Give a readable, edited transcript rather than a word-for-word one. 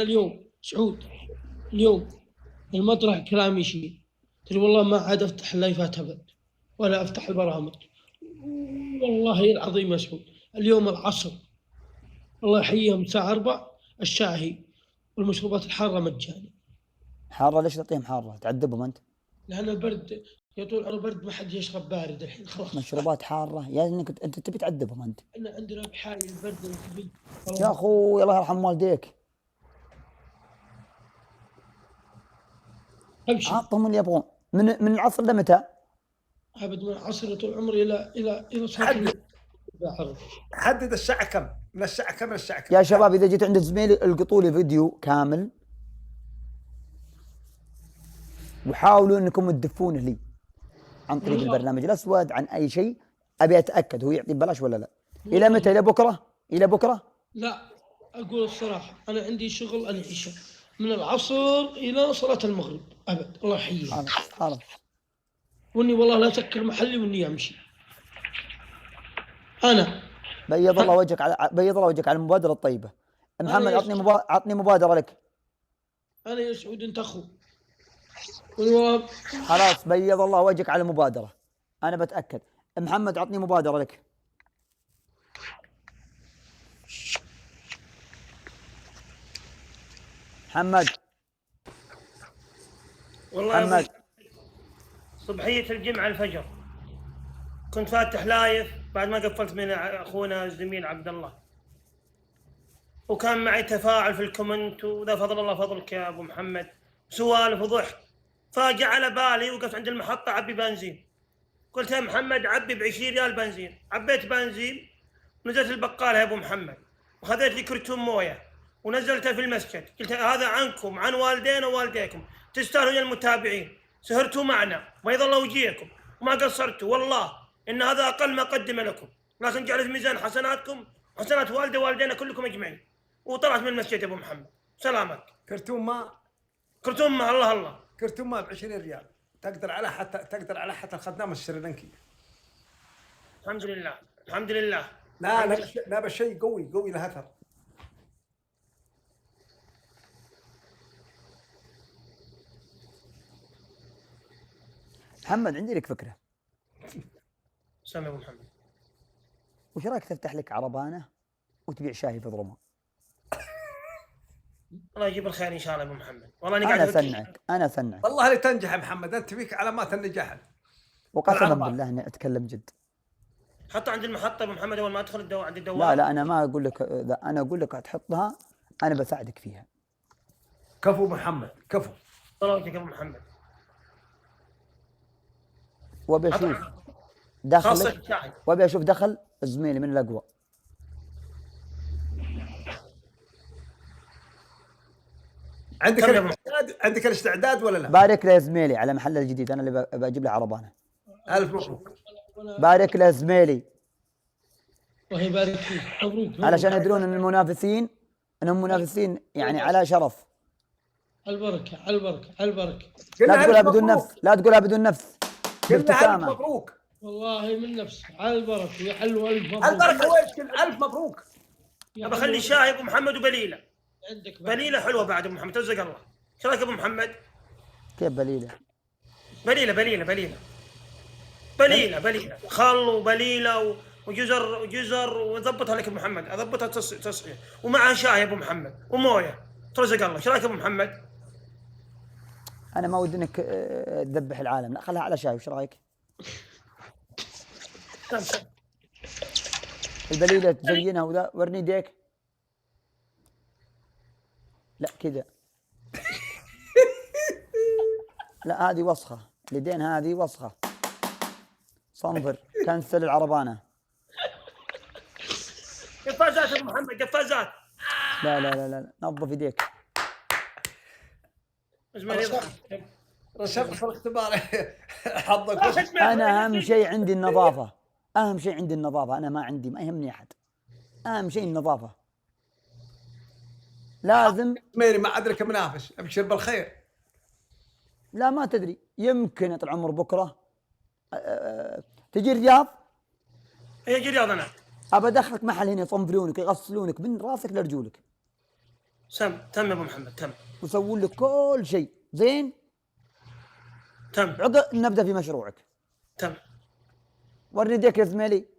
اليوم سعود، اليوم المطرح كلام يشيل. تقول والله ما عاد افتح اللايفات ابد ولا افتح البرامج. والله العظيم يا سعود اليوم العصر الله يحييهم الساعة 4 الشاهي والمشروبات الحارة مجاني. حارة؟ ليش تعطيهم حارة؟ تعذبهم أنت. لأن البرد يا طول عمره برد، ما حد يشرب بارد الحين خلاص. مشروبات حارة يعني إنك أنت تبي تعذبهم أنت. احنا عندنا بحاي البرد والكبد. يا أخوي الله يرحم والديك، ابشر. عطهم اللي يبغون. من العصر لمتى؟ ابد من العصر طول عمري الى صلاه حدد الساعة كم؟ من الساعة كم للساعة كم؟ يا شباب إذا جيت عند زميلي القطوا لي فيديو كامل وحاولوا انكم تدفونه لي عن طريق البرنامج الاسود عن اي شيء. ابي اتاكد هو يعطي ببلاش ولا لا. الى متى؟ الى بكره؟ الى بكره؟ لا اقول الصراحه انا عندي شغل العشاء من العصر الى صلاه المغرب ابد. الله يحييك. خلاص. واني والله لا اسكر محلي واني امشي. انا بيض الله وجهك على المبادره الطيبه. محمد عطني مبادره لك. انا يا سعود انت اخو. خلاص بيض الله وجهك على المبادره. انا بتاكد. محمد عطني مبادره لك. محمد والله محمد صبحية الجمعة الفجر كنت فاتح لايف بعد ما قفلت من اخونا الزميل عبد الله، وكان معي تفاعل في الكومنت، وذا فضل الله فضلك يا ابو محمد، سوالف وضحك. فاجأ على بالي وقفت عند المحطة عبي بنزين، قلت يا محمد عبي ب20 ريال بنزين. عبيت بنزين ونزلت البقالة يا ابو محمد وخذيت لي كرتون مويه ونزلته في المسجد، قلت هذا عنكم عن والدينا ووالديكم، تستاهلوا يا المتابعين، سهرتوا معنا بيض الله وجيهكم وما قصرتوا، والله ان هذا اقل ما قدم لكم، لكن جعل في ميزان حسناتكم وحسنات والدي ووالدينا كلكم اجمعين. وطلعت من المسجد يا ابو محمد. سلامك. كرتون ما الله كرتون ما ب20 ريال تقدر على حتى الخدام السريلانكي. الحمد لله. لا بس شيء قوي له اثر. محمد عندي لك فكره. سامي ابو محمد، وش رايك تفتح لك عربانه وتبيع شاي في ظلمه؟ الله يجيب الخير ان شاء الله يا ابو محمد. والله انا قاعد انا اثنعك والله اللي تنجح يا محمد، انت فيك علامات النجاح. وقسما بالله اني اتكلم جد. حتى عند المحطه ابو محمد اول ما ادخل عند الدوام. لا انا ما اقول لك، انا اقول لك تحطها، انا بساعدك فيها. كفو محمد كفو. الله يجزاك ابو محمد. وابي اشوف دخل، وابي اشوف دخل زميلي من الاقوى. عندك الاستعداد ولا لا؟ بارك له يا زميلي على محل الجديد، انا اللي بجيب له عربانه. الف مبروك. بارك له زميلي. الله يبارك فيك. مبروك. علشان يدرون ان المنافسين انهم منافسين يعني على شرف. البركه على البركه على البركه. لا تقولها بدون نفس، لا تقولها بدون نفس. بابتسامه. مبروك. والله من نفس على البركه يا حلو. الف مبروك. البركه وين؟ الف مبروك. ابى اخلي شاي ابو محمد وبليله. عندك بليله حلوه بعد ابو محمد، رزق الله. ايش رايك ابو محمد؟ كيف بليله؟ بليله خل وبليله وجزر وضبطها لك ابو محمد، اضبطها تصحيح ومعها شاي ابو محمد ومويه، ترزق الله. ايش رايك ابو محمد؟ انا ما ودي انك تذبح العالم، لا خلها على شاي. وش رايك؟ البليله تزينها وذا، ورني يديك. لا كذا. لا هذه وسخه، اليدين هذه وسخه. صنفر، كنسل العربانه. قفازات ابو محمد، قفازات. لا نظف يديك. رشفت في الاختبار. حظك. انا اهم شيء عندي النظافه، انا ما يهمني احد، اهم شيء النظافه. لازم. ميري ما ادرك منافس، ابشر بالخير. لا ما تدري، يمكن طال العمر بكره تجي الرياض. اجي الرياض انا. ابى ادخلك محل هنا يصنفرونك يغسلونك من راسك لرجولك. تم يا ابو محمد، تم وسووا لك كل شيء زين. تم عقب نبدا في مشروعك. تم. ورني يديك يا زميلي.